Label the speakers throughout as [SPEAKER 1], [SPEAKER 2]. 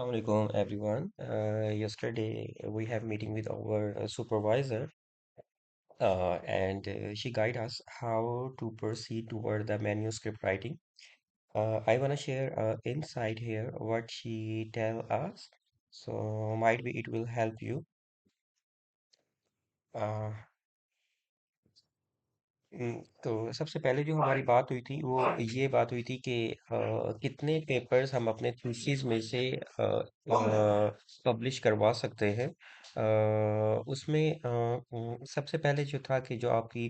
[SPEAKER 1] Assalamualaikum everyone. Yesterday we have meeting with our supervisor and she guide us how to proceed toward the manuscript writing. I want to share insight here what she tell us. So might be it will help you. Uh, तो सबसे पहले जो हमारी बात हुई थी वो ये बात हुई थी कि कितने पेपर्स हम अपने थीसिस में से पब्लिश करवा सकते हैं। उसमें सबसे पहले जो था कि जो आपकी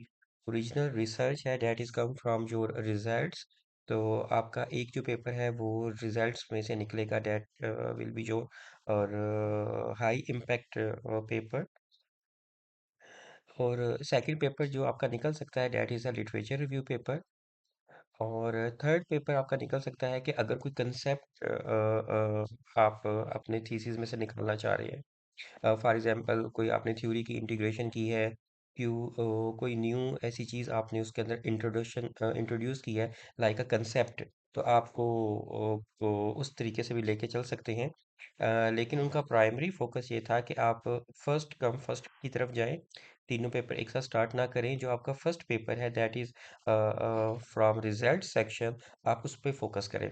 [SPEAKER 1] ओरिजिनल रिसर्च है that is come from your results. तो आपका एक जो पेपर है वो रिजल्ट्स में से निकलेगा दैट विल बी जो और हाई इम्पैक्ट पेपर। और सेकंड पेपर जो आपका निकल सकता है that is a literature review paper. और थर्ड पेपर आपका निकल सकता है कि अगर कोई कंसेप्ट आप अपने थीसिस में से निकालना चाह रहे हैं। फॉर एग्जांपल कोई आपने थ्योरी की इंटीग्रेशन की है। कोई न्यू ऐसी चीज़ आपने उसके अंदर इंट्रोड्यूस की है लाइक अ कंसेप्ट। तो आपको उस तरीके से भी लेके चल सकते हैं। लेकिन उनका प्राइमरी फोकस ये था कि आप फर्स्ट कम फर्स्ट की तरफ जाएं। तीनों पेपर एक साथ स्टार्ट ना करें। जो आपका फर्स्ट पेपर है that is from result section, आप उस पे फोकस करें।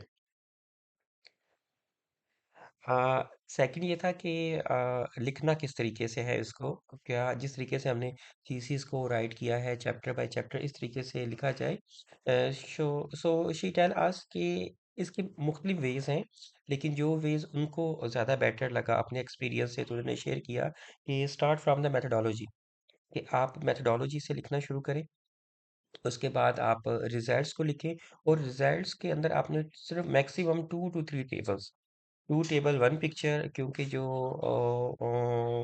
[SPEAKER 1] सेकंड ये था कि लिखना किस तरीके से है इसको, क्या जिस तरीके से हमने थीसिस को राइट किया है चैप्टर बाय चैप्टर इस तरीके से लिखा जाए। सो शी टेल अस कि इसके मुख्तलिफ वेज हैं, लेकिन जो वेज उनको ज़्यादा बेटर लगा अपने एक्सपीरियंस से तो उन्होंने शेयर किया कि स्टार्ट फ्रॉम द मेथडोलॉजी, कि आप मेथडोलॉजी से लिखना शुरू करें। उसके बाद आप रिजल्ट्स को लिखें और रिजल्ट्स के अंदर आपने सिर्फ maximum 2 to 3 tables, 2 table 1 picture, क्योंकि जो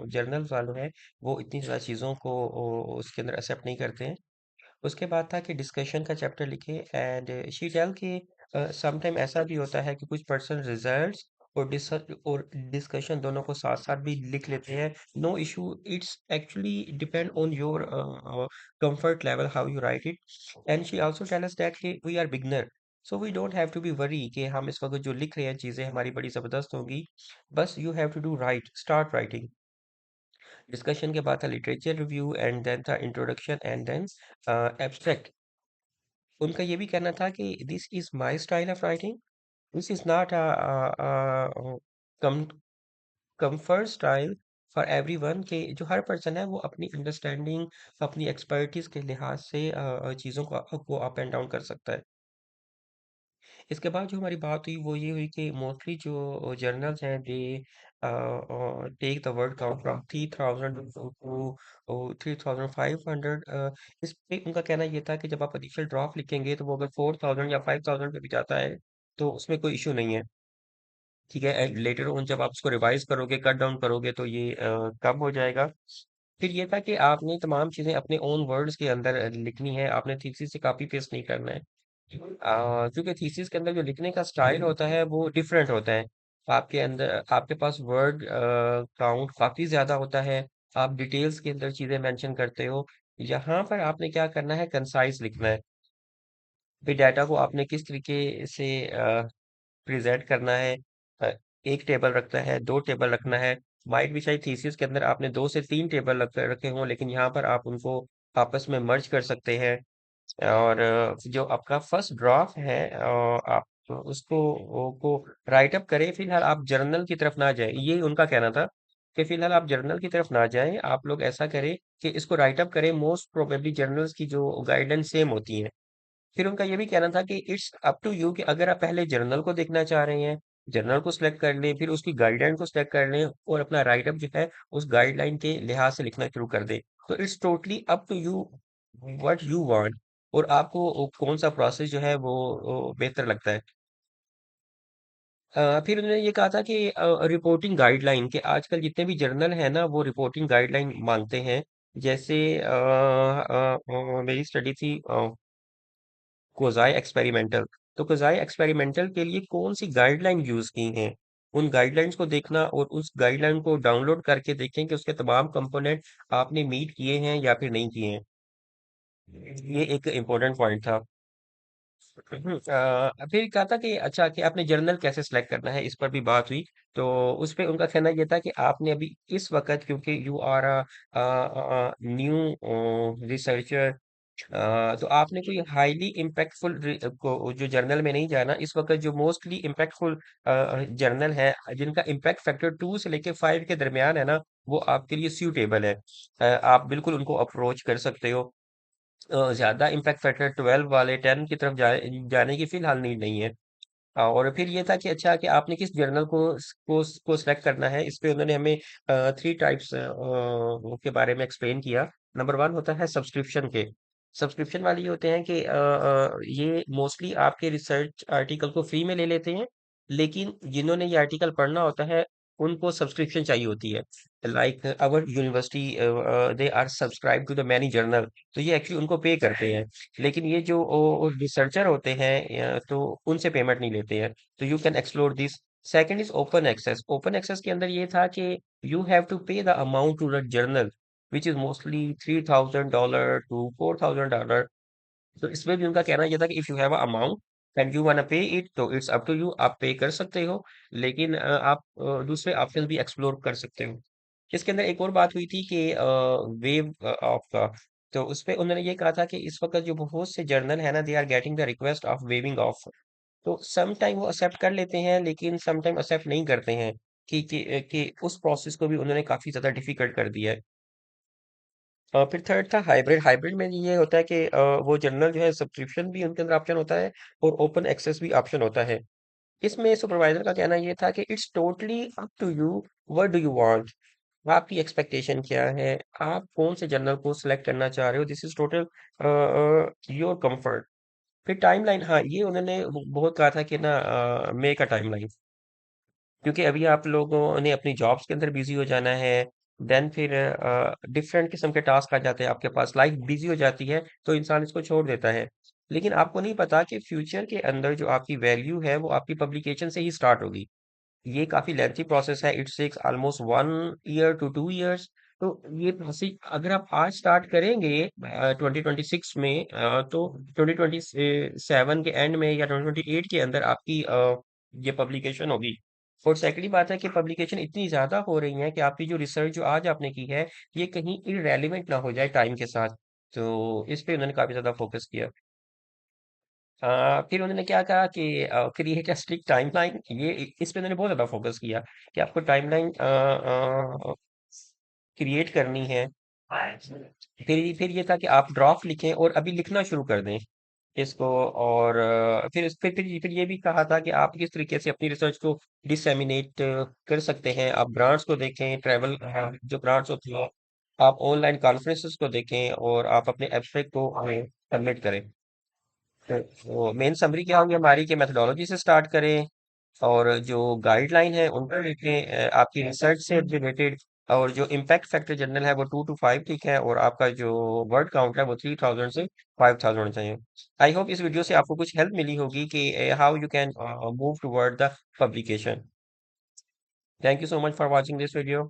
[SPEAKER 1] जर्नल वाले हैं वो इतनी ज़्यादा चीज़ों को उसके अंदर एक्सेप्ट नहीं करते हैं। उसके बाद था कि डिस्कशन का चैप्टर लिखे एंड शी टेल कि समटाइम ऐसा भी होता है कि कुछ पर्सन रिजल्ट्स और डिस्कशन दोनों को साथ साथ भी लिख लेते हैं। No issue, it's actually depend on your comfort level how you write it. And she also tell us that कि we are beginner, so we don't have to be worry कि हम इस वक्त जो लिख रहे हैं चीज़ें हमारी बड़ी ज़बरदस्त होंगी। बस you have to do right, start writing. Discussion के बाद था लिटरेचर रिव्यू एंड देन था इंट्रोडक्शन एंड देन एब्स्ट्रैक्ट। उनका ये भी कहना था कि this is my style of writing, this is not a come comfort style for everyone, के जो हर पर्सन है वो अपनी अंडरस्टैंडिंग अपनी एक्सपर्टीज के लिहाज से चीज़ों को अप एंड डाउन कर सकता है। इसके बाद जो हमारी बात हुई वो ये हुई कि मोस्टली जो जर्नल्स हैं they take the word count from 3000 to 3500। इस पे उनका कहना ये था कि जब आप इनिशियल ड्राफ्ट लिखेंगे तो वो अगर 4000 या 5000 पे भी जाता है तो उसमें कोई इशू नहीं है। ठीक है, एंड लेटर ऑन जब आप उसको रिवाइज करोगे कट डाउन करोगे तो ये कम हो जाएगा। फिर ये था कि आपने तमाम चीज़ें अपने ओन वर्ड्स के अंदर लिखनी है, आपने थीसिस से कॉपी पेस्ट नहीं करना है। क्योंकि थीसिस के अंदर जो लिखने का स्टाइल होता है वो डिफरेंट होता है। आपके अंदर आपके पास वर्ड काउंट काफ़ी ज़्यादा होता है, आप डिटेल्स के अंदर चीज़ें मेंशन करते हो। यहाँ पर आपने क्या करना है, कंसाइज लिखना है। फिर डाटा को आपने किस तरीके से प्रेजेंट करना है। अ, एक टेबल रखना है, 2 टेबल रखना है। माइट भी शायद थीसिस के अंदर आपने 2 से 3 टेबल रखे हों, लेकिन यहाँ पर आप उनको आपस में मर्ज कर सकते हैं। और जो आपका फर्स्ट ड्राफ्ट है आप उसको को राइट अप करें। फिलहाल आप जर्नल की तरफ ना जाएं, ये उनका कहना था कि फिलहाल आप जर्नल की तरफ ना जाएं। आप लोग ऐसा करें कि इसको राइट अप करें, मोस्ट प्रोबेबली जर्नल्स की जो गाइडेंस सेम होती हैं। फिर उनका ये भी कहना था कि इट्स अप टू यू, कि अगर आप पहले जर्नल को देखना चाह रहे हैं, जर्नल को सिलेक्ट कर लें, फिर उसकी गाइडलाइन को सिलेक्ट कर लें और अपना राइट अप जो है उस गाइडलाइन के लिहाज से लिखना शुरू कर दें। तो it's totally up to you what you want, और आपको कौन सा प्रोसेस जो है वो बेहतर लगता है। फिर उन्होंने ये कहा था कि रिपोर्टिंग गाइडलाइन, के आजकल जितने भी जर्नल है ना वो रिपोर्टिंग गाइडलाइन मानते हैं। जैसे मेरी स्टडी थी कोजाई एक्सपेरिमेंटल। तो कोजाई एक्सपेरिमेंटल के लिए कौन सी गाइडलाइन यूज की हैं, उन गाइडलाइंस को देखना और उस गाइडलाइन को डाउनलोड करके देखें कि उसके तमाम कंपोनेंट आपने मीट किए हैं या फिर नहीं किए हैं। ये एक इम्पोर्टेंट पॉइंट था। फिर कहा था कि अच्छा कि आपने जर्नल कैसे सिलेक्ट करना है, इस पर भी बात हुई। तो उस पे उनका कहना ये था कि आपने अभी इस वक्त, क्योंकि यू आर न्यू रिसर्चर, तो आपने कोई हाईली इम्पैक्टफुल को जो जर्नल में नहीं जाना। इस वक्त जो मोस्टली इम्पैक्टफुल जर्नल है, जिनका इम्पैक्ट फैक्टर 2 से लेके 5 के दरमियान है ना, वो आपके लिए सूटेबल है। आप बिल्कुल उनको अप्रोच कर सकते हो। ज्यादा इम्पैक्ट फैक्टर 12 वाले 10 की तरफ जाने की फिलहाल नीड नहीं है। और फिर ये था कि अच्छा कि आपने किस जर्नल को सिलेक्ट करना है। इस पे उन्होंने हमें 3 टाइप्स के बारे में एक्सप्लेन किया। नंबर 1 होता है सब्सक्रिप्शन के। सब्सक्रिप्शन वाले ये होते हैं कि ये मोस्टली आपके रिसर्च आर्टिकल को फ्री में ले लेते हैं, लेकिन जिन्होंने ये आर्टिकल पढ़ना होता है उनको सब्सक्रिप्शन चाहिए होती है। Like our university, they are subscribe to the many journal, तो ये एक्चुअली उनको पे करते हैं। लेकिन ये जो रिसर्चर होते हैं तो उनसे पेमेंट नहीं लेते हैं। तो you can explore this. Second is open access. Open access के अंदर ये था कि you have to pay the amount to the journal, which is mostly $3,000 to $4,000। तो इसमें भी उनका कहना ये था कि if you have a amount and you want पे इट, तो इट्स अप टू यू, आप पे कर सकते हो। लेकिन आप दूसरे ऑप्शन भी एक्सप्लोर कर सकते हो। इसके अंदर एक और बात हुई थी कि वेव ऑफ का। तो उस पे उन्होंने ये कहा था कि इस वक्त जो बहुत से जर्नल है ना, they are getting the request of waiving off. तो सम टाइम वो एक्सेप्ट कर लेते हैं, लेकिन सम टाइम एक्सेप्ट नहीं करते हैं। कि उस प्रोसेस को भी उन्होंने काफी ज्यादा डिफिकल्ट कर दिया है। फिर थर्ड था हाइब्रिड। हाइब्रिड में ये होता है कि वो जर्नल जो है सब्सक्रिप्शन भी उनके अंदर ऑप्शन होता है और ओपन एक्सेस भी ऑप्शन होता है। इसमें सुपरवाइजर का कहना ये था कि it's totally up to you, what do you want. आपकी एक्सपेक्टेशन क्या है, आप कौन से जर्नल को सिलेक्ट करना चाह रहे हो, this is total your comfort. फिर टाइमलाइन, हाँ ये उन्होंने बहुत कहा था कि ना, मेक अ टाइमलाइन, क्योंकि अभी आप लोगों ने अपनी जॉब्स के अंदर बिजी हो जाना है। देन फिर डिफरेंट किस्म के टास्क आ जाते हैं आपके पास, लाइफ बिजी हो जाती है, तो इंसान इसको छोड़ देता है। लेकिन आपको नहीं पता कि फ्यूचर के अंदर जो आपकी वैल्यू है वो आपकी पब्लिकेशन से ही स्टार्ट होगी। ये काफी लेंथी प्रोसेस है, it takes almost 1 year to 2 years. तो ये प्रोसेस अगर आप आज स्टार्ट करेंगे 2026 में, तो 2027 के एंड में या 2028 के अंदर आपकी ये पब्लिकेशन होगी। और सेकंडली बात है कि पब्लिकेशन इतनी ज्यादा हो रही है कि आपकी जो रिसर्च जो आज आपने की है, ये कहीं इरेलीवेंट ना हो जाए टाइम के साथ। तो इस पे उन्होंने काफी ज्यादा फोकस किया। फिर उन्होंने क्या कहा कि क्रिएट अ स्ट्रिक्ट टाइमलाइन। ये इस पे उन्होंने बहुत ज्यादा फोकस किया कि आपको टाइमलाइन क्रिएट करनी है। फिर ये था कि आप ड्राफ्ट लिखें और अभी लिखना शुरू कर दें इसको। और फिर ये भी कहा था कि आप किस तरीके से अपनी रिसर्च को डिसेमिनेट कर सकते हैं। आप ग्रांट्स को देखें, ट्रैवल जो ग्रांट्स होती है, आप ऑनलाइन कॉन्फ्रेंसेस को देखें, और आप अपने एब्स्ट्रैक्ट को सबमिट करें। तो मेन समरी क्या होगी हमारी, कि मेथोडोलॉजी से स्टार्ट करें, और जो गाइडलाइन है उनको देखें आपकी रिसर्च से रिलेटेड। और जो इम्पैक्ट फैक्टर जर्नल है वो 2 to 5 ठीक है, और आपका जो वर्ड काउंट है वो 3000 से 5000 होना चाहिए। आई होप इस वीडियो से आपको कुछ हेल्प मिली होगी कि how you can move toward the publication. Thank you so much for watching this video.